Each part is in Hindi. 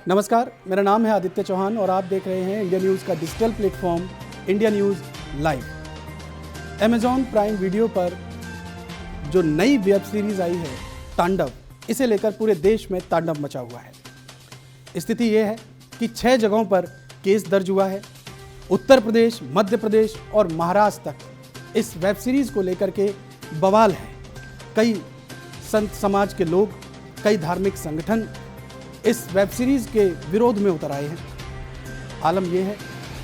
नमस्कार, मेरा नाम है आदित्य चौहान और आप देख रहे हैं इंडिया न्यूज़ का digital platform India news live. Amazon prime video पर जो नई वेब सीरीज़ आई है तांडव, इसे लेकर पूरे देश में तांडव मचा हुआ है। स्थिति ये है कि 6 जगहों पर केस दर्ज हुआ है। उत्तर प्रदेश, मध्य प्रदेश और महाराष्ट्र तक इस वेब सीरीज़ को लेकर के बवाल है। कई संत समाज के लोग, कई धार्मिक संगठन इस वेब सीरीज़ के विरोध में उतर आए हैं। आलम यह है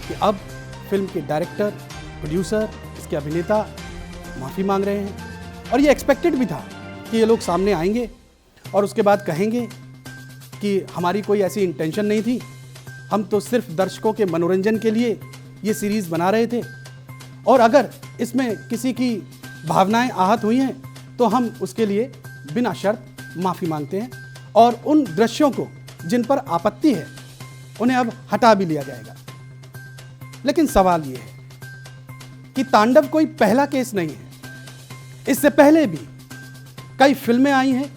कि अब फिल्म के डायरेक्टर, प्रोड्यूसर, इसके अभिनेता माफ़ी मांग रहे हैं और ये एक्सपेक्टेड भी था कि ये लोग सामने आएंगे और उसके बाद कहेंगे कि हमारी कोई ऐसी इंटेंशन नहीं थी, हम तो सिर्फ दर्शकों के मनोरंजन के लिए ये सीरीज़ बना रहे थे और अगर इसमें किसी की भावनाएं आहत हुई हैं तो हम उसके लिए बिना शर्त माफ़ी मांगते हैं और उन दृश्यों को जिन पर आपत्ति है उन्हें अब हटा भी लिया जाएगा। लेकिन सवाल ये है कि तांडव कोई पहला केस नहीं है। इससे पहले भी कई फिल्में आई हैं,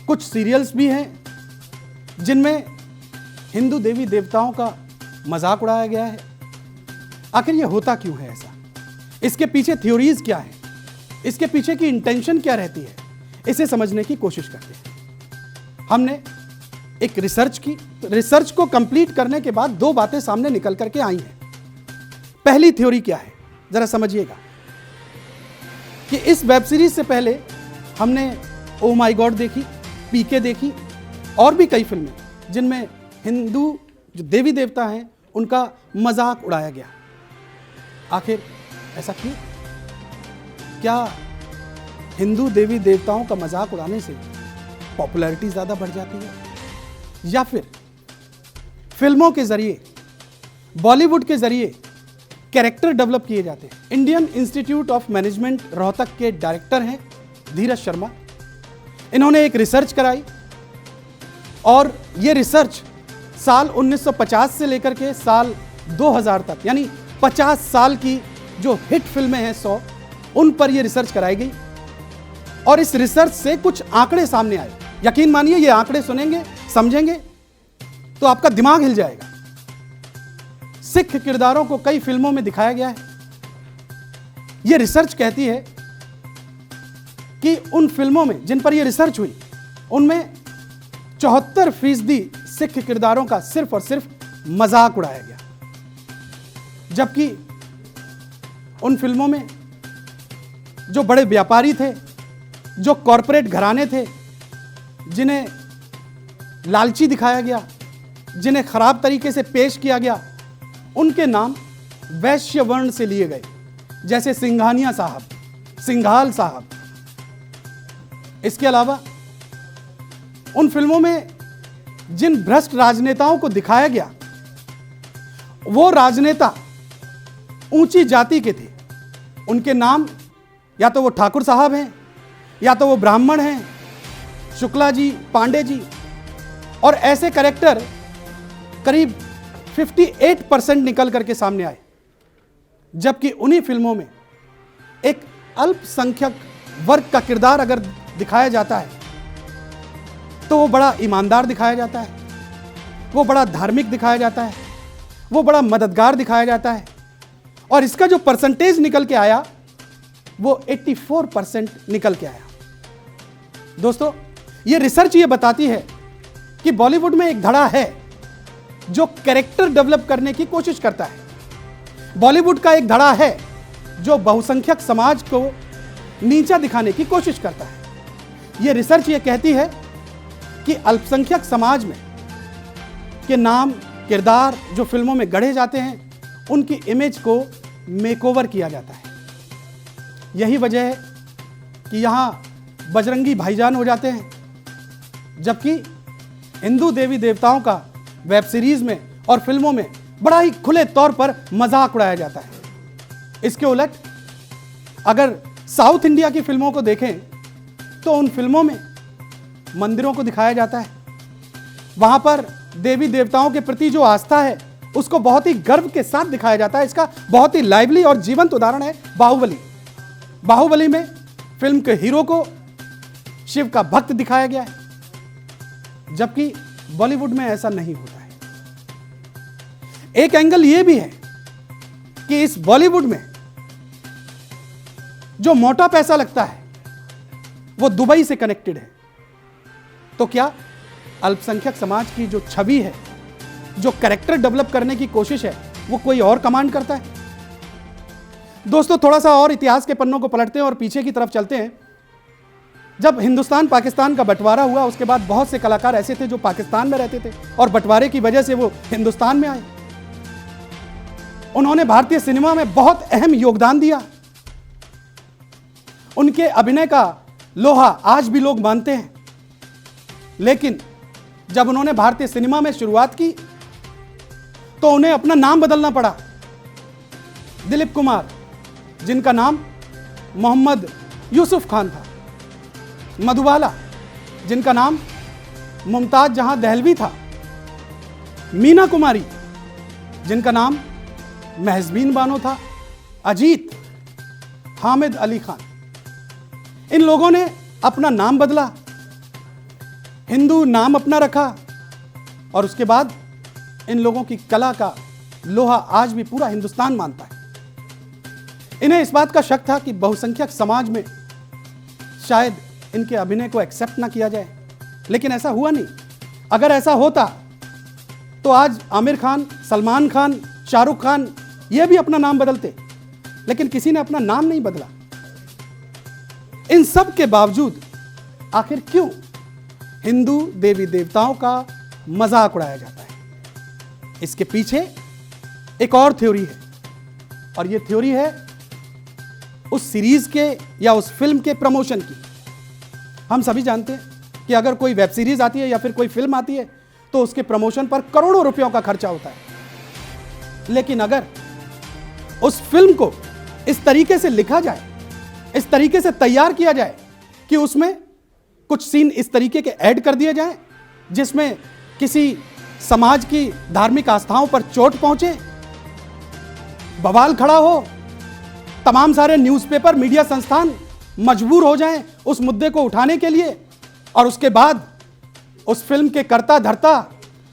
कुछ सीरियल्स भी हैं जिनमें हिंदू देवी देवताओं का मजाक उड़ाया गया है। आखिर ये होता क्यों है ऐसा? इसके पीछे थ्योरीज क्या है? इसके पीछे की इंटेंशन क्या रहती है? इसे समझने की कोशिश करते हैं। हमने एक रिसर्च की। रिसर्च को कंप्लीट करने के बाद 2 बातें सामने निकल करके आई हैं। पहली थ्योरी क्या है, जरा समझिएगा कि इस वेब सीरीज से पहले हमने ओ माय गॉड देखी, पीके देखी और भी कई फिल्में जिनमें हिंदू जो देवी देवता हैं उनका मजाक उड़ाया गया। आखिर ऐसा क्यों? क्या हिंदू देवी देवताओं का मजाक उड़ाने से पॉपुलैरिटी ज़्यादा बढ़ जाती है, या फिर फिल्मों के जरिए, बॉलीवुड के जरिए कैरेक्टर डेवलप किए जाते हैं? Indian institute of management Rohtak के डायरेक्टर हैं धीरज शर्मा। इन्होंने एक रिसर्च कराई और ये रिसर्च साल 1950 से लेकर के साल 2000 तक, यानी 50 साल की जो हिट फिल्में हैं 100, उन पर यह रिसर्च कराई गई और इस रिसर्च से कुछ आंकड़े सामने आए। यकीन मानिए, ये आंकड़े सुनेंगे, समझेंगे तो आपका दिमाग हिल जाएगा। सिख किरदारों को कई फिल्मों में दिखाया गया है। यह रिसर्च कहती है कि उन फिल्मों में जिन पर यह रिसर्च हुई उनमें 74% सिख किरदारों का सिर्फ और सिर्फ मजाक उड़ाया गया, जबकि उन फिल्मों में जो बड़े व्यापारी थे, जो कॉरपोरेट घराने थे, जिन्हें लालची दिखाया गया, जिन्हें खराब तरीके से पेश किया गया, उनके नाम वैश्य वर्ण से लिए गए, जैसे सिंघानिया साहब, सिंघाल साहब। इसके अलावा उन फिल्मों में जिन भ्रष्ट राजनेताओं को दिखाया गया, वो राजनेता ऊंची जाति के थे। उनके नाम या तो वो ठाकुर साहब हैं या तो वो ब्राह्मण हैं, शुक्ला जी, पांडे जी, और ऐसे कैरेक्टर करीब 58% निकल करके सामने आए। जबकि उन्हीं फिल्मों में एक अल्पसंख्यक वर्ग का किरदार अगर दिखाया जाता है तो वो बड़ा ईमानदार दिखाया जाता है, वो बड़ा धार्मिक दिखाया जाता है, वो बड़ा मददगार दिखाया जाता है और इसका जो परसेंटेज निकल के आया वो 84% निकल के आया। दोस्तों, ये रिसर्च ये बताती है कि बॉलीवुड में एक धड़ा है जो कैरेक्टर डेवलप करने की कोशिश करता है। बॉलीवुड का एक धड़ा है जो बहुसंख्यक समाज को नीचा दिखाने की कोशिश करता है। ये रिसर्च ये कहती है कि अल्पसंख्यक समाज में के नाम, किरदार जो फिल्मों में गढ़े जाते हैं, उनकी इमेज को मेकओवर किया जाता है। यही वजह है कि यहाँ बजरंगी भाईजान हो जाते हैं, जबकि हिंदू देवी देवताओं का वेब सीरीज में और फिल्मों में बड़ा ही खुले तौर पर मजाक उड़ाया जाता है। इसके उलट अगर साउथ इंडिया की फिल्मों को देखें तो उन फिल्मों में मंदिरों को दिखाया जाता है। वहां पर देवी देवताओं के प्रति जो आस्था है उसको बहुत ही गर्व के साथ दिखाया जाता है। इसका बहुत ही लाइवली और जीवंत उदाहरण है बाहुबली। बाहुबली में फिल्म के हीरो को शिव का भक्त दिखाया गया है, जबकि बॉलीवुड में ऐसा नहीं होता है। एक एंगल यह भी है कि इस बॉलीवुड में जो मोटा पैसा लगता है वो दुबई से कनेक्टेड है। तो क्या अल्पसंख्यक समाज की जो छवि है, जो कैरेक्टर डेवलप करने की कोशिश है, वो कोई और कमांड करता है? दोस्तों, थोड़ा सा और इतिहास के पन्नों को पलटते हैं और पीछे की तरफ चलते हैं। जब हिंदुस्तान पाकिस्तान का बंटवारा हुआ, उसके बाद बहुत से कलाकार ऐसे थे जो पाकिस्तान में रहते थे और बंटवारे की वजह से वो हिंदुस्तान में आए। उन्होंने भारतीय सिनेमा में बहुत अहम योगदान दिया। उनके अभिनय का लोहा आज भी लोग मानते हैं। लेकिन जब उन्होंने भारतीय सिनेमा में शुरुआत की तो उन्हें अपना नाम बदलना पड़ा। दिलीप कुमार, जिनका नाम मोहम्मद यूसुफ खान था, मधुबाला, जिनका नाम मुमताज जहां दहलवी था, मीना कुमारी, जिनका नाम महजबीन बानो था, अजीत, हामिद अली खान, इन लोगों ने अपना नाम बदला, हिंदू नाम अपना रखा और उसके बाद इन लोगों की कला का लोहा आज भी पूरा हिंदुस्तान मानता है। इन्हें इस बात का शक था कि बहुसंख्यक समाज में शायद इनके अभिनय को एक्सेप्ट ना किया जाए, लेकिन ऐसा हुआ नहीं। अगर ऐसा होता तो आज आमिर खान, सलमान खान, शाहरुख खान ये भी अपना नाम बदलते, लेकिन किसी ने अपना नाम नहीं बदला। इन सब के बावजूद आखिर क्यों हिंदू देवी देवताओं का मजाक उड़ाया जाता है? इसके पीछे एक और थ्योरी है और यह थ्योरी है उस सीरीज के या उस फिल्म के प्रमोशन की। हम सभी जानते हैं कि अगर कोई वेब सीरीज आती है या फिर कोई फिल्म आती है तो उसके प्रमोशन पर करोड़ों रुपयों का खर्चा होता है। लेकिन अगर उस फिल्म को इस तरीके से लिखा जाए, इस तरीके से तैयार किया जाए कि उसमें कुछ सीन इस तरीके के ऐड कर दिए जाएं जिसमें किसी समाज की धार्मिक आस्थाओं पर चोट पहुंचे, बवाल खड़ा हो, तमाम सारे न्यूज़पेपर, मीडिया संस्थान मजबूर हो जाएं उस मुद्दे को उठाने के लिए, और उसके बाद उस फिल्म के कर्ता धर्ता,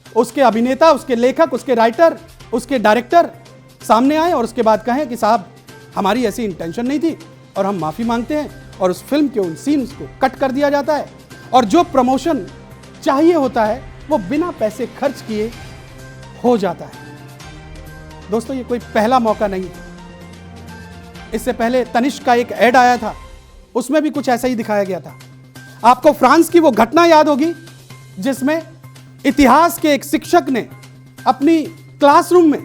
उसके अभिनेता, उसके लेखक, उसके राइटर, उसके डायरेक्टर सामने आए और उसके बाद कहें कि साहब हमारी ऐसी इंटेंशन नहीं थी और हम माफ़ी मांगते हैं, और उस फिल्म के उन सीन्स को कट कर दिया जाता है और जो प्रमोशन चाहिए होता है वो बिना पैसे खर्च किए हो जाता है। दोस्तों, ये कोई पहला मौका नहीं। इससे पहले तनिष्क का एक ऐड आया था, उसमें भी कुछ ऐसा ही दिखाया गया था। आपको फ्रांस की वो घटना याद होगी जिसमें इतिहास के एक शिक्षक ने अपनी क्लासरूम में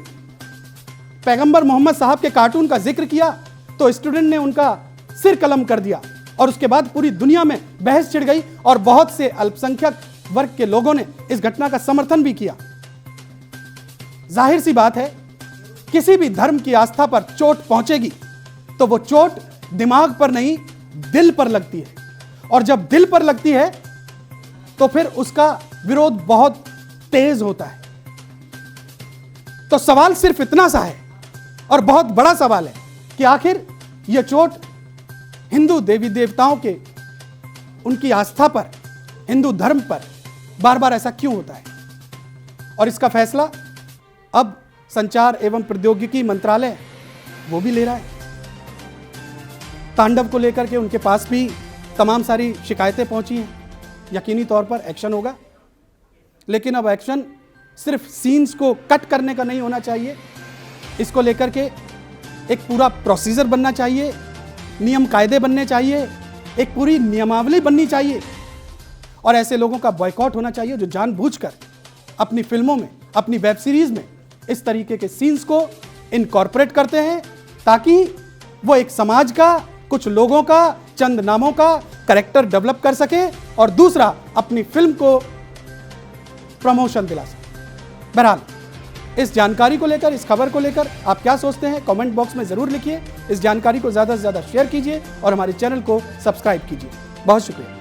पैगंबर मोहम्मद साहब के कार्टून का जिक्र किया तो स्टूडेंट ने उनका सिर कलम कर दिया और उसके बाद पूरी दुनिया में बहस छिड़ गई और बहुत से अल्पसंख्यक वर्ग के लोगों ने इस घटना का समर्थन भी किया। जाहिर सी बात है, किसी भी धर्म की आस्था पर चोट पहुंचेगी तो वो चोट दिमाग पर नहीं, दिल पर लगती है, और जब दिल पर लगती है तो फिर उसका विरोध बहुत तेज होता है। तो सवाल सिर्फ इतना सा है और बहुत बड़ा सवाल है कि आखिर यह चोट हिंदू देवी देवताओं के, उनकी आस्था पर, हिंदू धर्म पर बार बार ऐसा क्यों होता है? और इसका फैसला अब संचार एवं प्रौद्योगिकी मंत्रालय वो भी ले रहा है। तांडव को लेकर के उनके पास भी तमाम सारी शिकायतें पहुंची हैं। यकीनी तौर पर एक्शन होगा, लेकिन अब एक्शन सिर्फ सीन्स को कट करने का नहीं होना चाहिए। इसको लेकर के एक पूरा प्रोसीजर बनना चाहिए, नियम कायदे बनने चाहिए, एक पूरी नियमावली बननी चाहिए, और ऐसे लोगों का बॉयकॉट होना चाहिए जो जानबूझकर अपनी फिल्मों में, अपनी वेब सीरीज में इस तरीके के सीन्स को इनकॉर्पोरेट करते हैं ताकि वो एक समाज का, कुछ लोगों का, चंद नामों का कैरेक्टर डेवलप कर सके और दूसरा अपनी फिल्म को प्रमोशन दिला सके। बहरहाल, इस जानकारी को लेकर, इस खबर को लेकर आप क्या सोचते हैं कमेंट बॉक्स में ज़रूर लिखिए। इस जानकारी को ज़्यादा से ज़्यादा शेयर कीजिए और हमारे चैनल को सब्सक्राइब कीजिए। बहुत शुक्रिया।